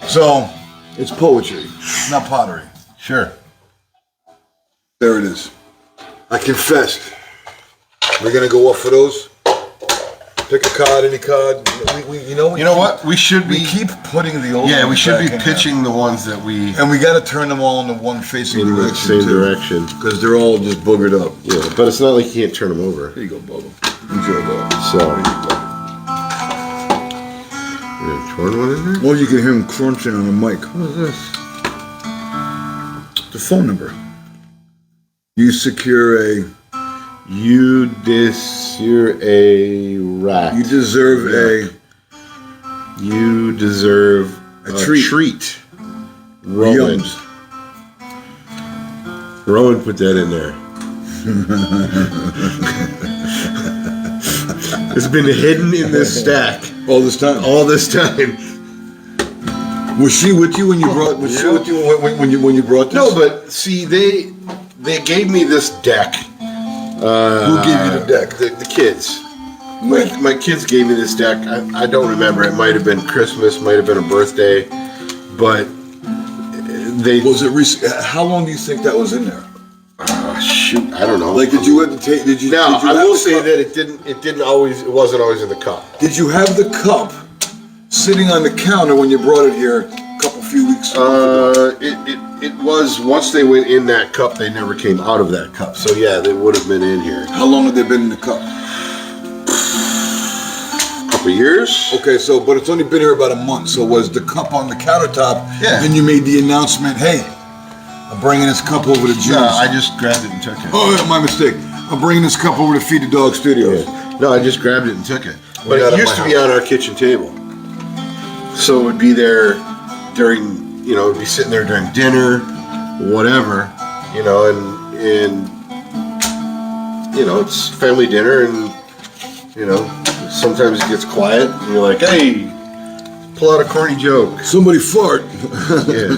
So it's poetry, not pottery. Sure. There it is. I confessed. We're gonna go off for those. Pick a card, any card. You know what? We should be. We keep putting the old. Yeah, we ones should be back in pitching the ones that we. there. And we got to turn them all in the one facing In the direction. same direction. Because they're all just boogered up. Yeah, but it's not like you can't turn them over. Here you go, Bubba. Enjoy that. So. There you go. Torn one in there? Well, you can hear him crunching on the mic. What is this? The phone number. You secure a. You deserve a rat. You deserve You deserve a treat. Rowan. Yums. Rowan put that in there. It's been hidden in this stack All this time. all this time. Was she with you when you brought? Was she with you when you brought this? No, but see, they gave me this deck. Who gave you the deck? The kids. My kids gave me this deck. I don't remember. It might have been Christmas, might have been a birthday, but they. Was it recent? How long do you think that was in there? Shoot, I don't know. Like, did you have to take? Did you? Now did you I have will the say cup? that it wasn't always in the cup. Did you have the cup sitting on the counter when you brought it here a few weeks ago? It was once they went in that cup, they never came out of that cup. So yeah, they would have been in here. How long have they been in the cup? Couple years. Okay, but it's only been here about a month. So was the cup on the countertop? Yeah. Then you made the announcement, hey, I'm bringing this cup over to Jim's. No, I just grabbed it and took it. Oh, yeah, my mistake. I'm bringing this cup over to Feed the Dog Studios. Yeah. No, I just grabbed it and took it. But got it it used at to my be on our kitchen table. So it would be there during, it'd be sitting there during dinner, whatever, and it's family dinner, and, sometimes it gets quiet, and you're like, hey, pull out a corny joke. Somebody fart. Yeah.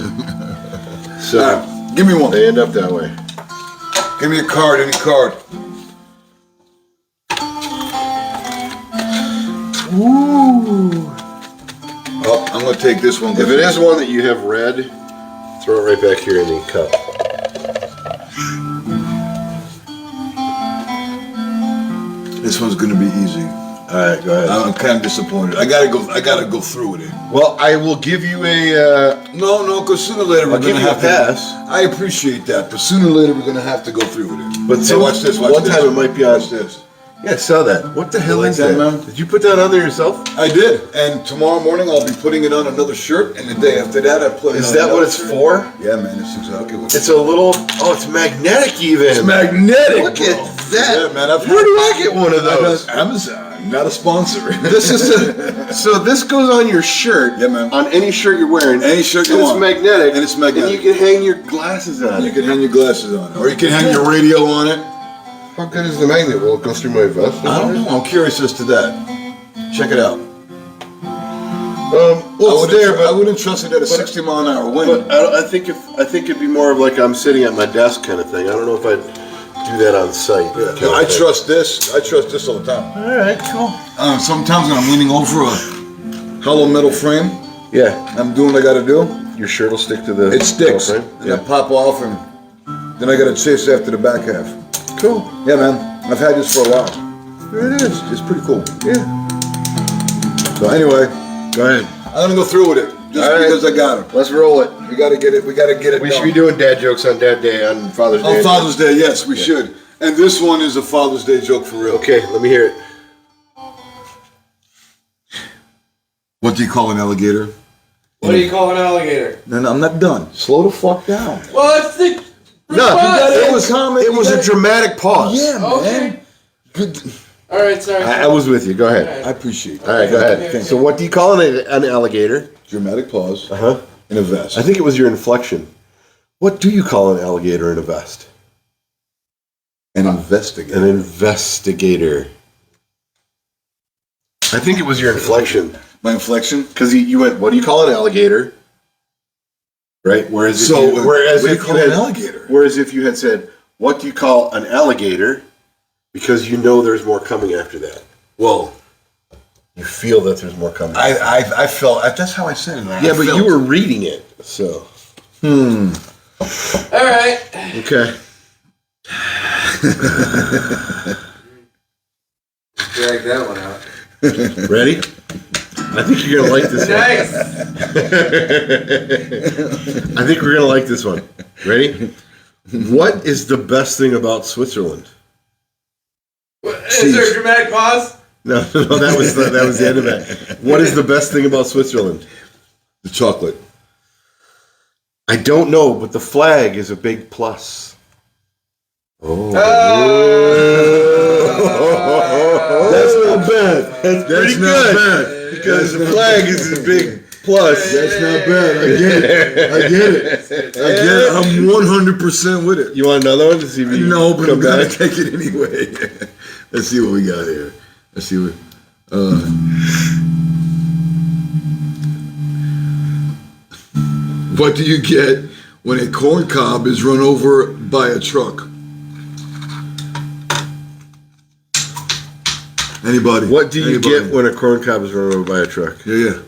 So Give me one. they end up that way. Give me a card, any card. Ooh. Oh, I'm going to take this one. If it is one that you have read, throw it right back here in the cup. This one's going to be easy. All right, go ahead. I'm kind of disappointed. I gotta go through with it. Well, I will give you a. No, because sooner or later we're I'll give going to you a have pass. to. I appreciate that, but sooner or later we're going to have to go through with it. But Hey, so watch this. one time it might be on. Watch this. Yeah, I saw that. What the hell like is that, that? man? Did you put that on there yourself? I did, and tomorrow morning I'll be putting it on another shirt, and the day after that I put it Is on that another what it's shirt. for? Yeah, man, it's exactly what It's a little. Oh, it's magnetic even. It's magnetic. Look bro. at that. Yeah, man. Where do I get one of those? Amazon, not a sponsor. This is so this goes on your shirt. Yeah, man. On any shirt you're wearing. Any shirt you and want. It's magnetic. And it's magnetic. And you can hang your glasses on You it. can hang your glasses on it, or you can hang your radio on it. How good is the magnet? Will it go through my vest? I don't know. I'm curious as to that. Check it out. Well, it's there, I but wouldn't trust it at a 60-mile-an-hour wind. But I think it'd be more of like I'm sitting at my desk kind of thing. I don't know if I'd do that on site. Yeah, no, I trust this. I trust this all the time. All right, cool. Sometimes when I'm leaning over a hollow metal frame, Yeah, I'm doing what I got to do. your shirt will stick to the. It sticks, frame. and I pop off, and then I got to chase after the back half. Cool. Yeah, man. I've had this for a while. There it is. It's pretty cool. Yeah. So anyway, Go ahead. I'm gonna go through with it just All right. because I got it. Let's roll it. We gotta get it. We gotta get it. We done. should be doing dad jokes on Dad Day on Father's Day. On Father's Day. Yes, we should. And this one is a Father's Day joke for real. Okay, let me hear it. What do you call an alligator? What do you call an alligator? No, I'm not done. Slow the fuck down. Well, that's the No, response. it was a dramatic pause. Yeah, Okay. man. Good. All right, sorry. I was with you. Go ahead. I appreciate that. All right, go ahead. Okay. So, what do you call an alligator? Dramatic pause. Uh-huh. In a vest. I think it was your inflection. What do you call an alligator in a vest? An investigator. An investigator. I think it was your inflection. My inflection. Because you went, what do you call an alligator? Right? Whereas So, if what do you call an alligator? Whereas if you had said, what do you call an alligator? Because you know there's more coming after that. Well, You feel that there's more coming. I felt that's how I said it. Yeah, but you were reading it, so. All right. Okay. Drag that one out. Ready? I think you're gonna like this one. Nice. I think we're gonna like this one. Ready? What is the best thing about Switzerland? Is there a dramatic pause? No, that was the end of it. What is the best thing about Switzerland? The chocolate. I don't know, but the flag is a big plus. Oh. That's not bad. That's not bad. Because the flag is a big plus. That's not bad. I get it. I'm 100% with it. You want another one to see if you No, but I'm come gonna back? take it anyway. Let's see what we got here. Let's see what. What do you get when a corn cob is run over by a truck? Anybody? What do you Anybody? get when a corn cob is run over by a truck? Yeah.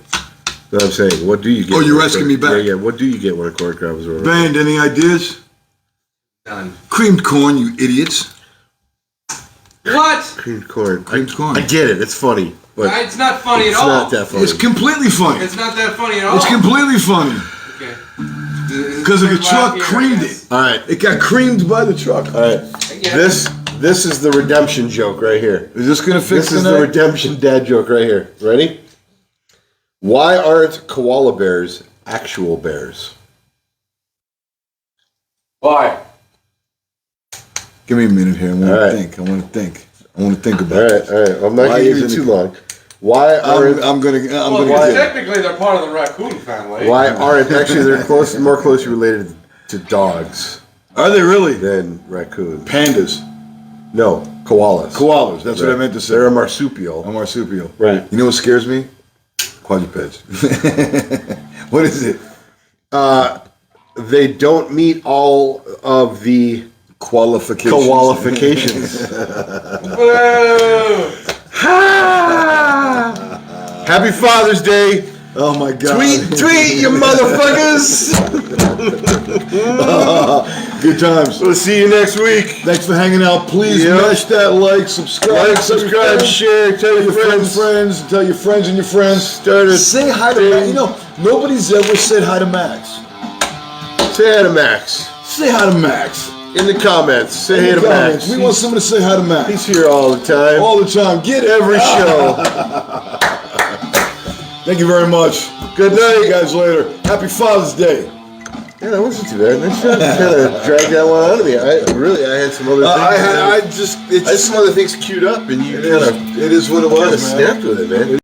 No, I'm saying, what do you get? Oh, you're when a asking corn- me back? Yeah. What do you get when a corn cob is run over? Band, any ideas? None. Creamed corn, you idiots. What? Creamed corn. Creamed corn. I get it. It's funny, but It's not funny it's at all. not that funny. It's completely funny. It's not that funny at all. It's completely funny. Okay. Because the truck creamed it. All right. It got creamed by the truck. All right. This is the redemption joke right here. Is this gonna fix This is the tonight? redemption dad joke right here. Ready? Why aren't koala bears actual bears? Why? Give me a minute here. I want All to right. think. I want to think All about it. right. I'm not Why going to give you isn't too it- long. Why aren't I'm gonna Well, get it. technically they're part of the raccoon family. Why aren't actually they're more closely related to dogs Are they really? than raccoons? Pandas. No, koalas. Koalas. That's what I meant to say. They're a marsupial. A marsupial. Right. You know what scares me? Quadrupeds. What is it? They don't meet all of the Qualifications. Boo! Happy Father's Day. Oh my God. Tweet, you motherfuckers. Good times. We'll see you next week. Thanks for hanging out. Please Yep. smash that like, subscribe, Like, subscribe, share, tell your friends. tell your friends and your friends. Say hi to Max. You know, nobody's ever said hi to Max. Say hi to Max. Say hi to Max. In the comments, say In hey the to comments. Max. We want someone to say hi to Max. He's here all the time. All the time. Get Every show. Thank you very much. Good See you night. guys later. Happy Father's Day. Yeah, that wasn't too bad. Nice job. Kind of dragged that one out of me. I had some other things. I had some other things queued up, and you it is what it kind of was, man. snapped with it, man.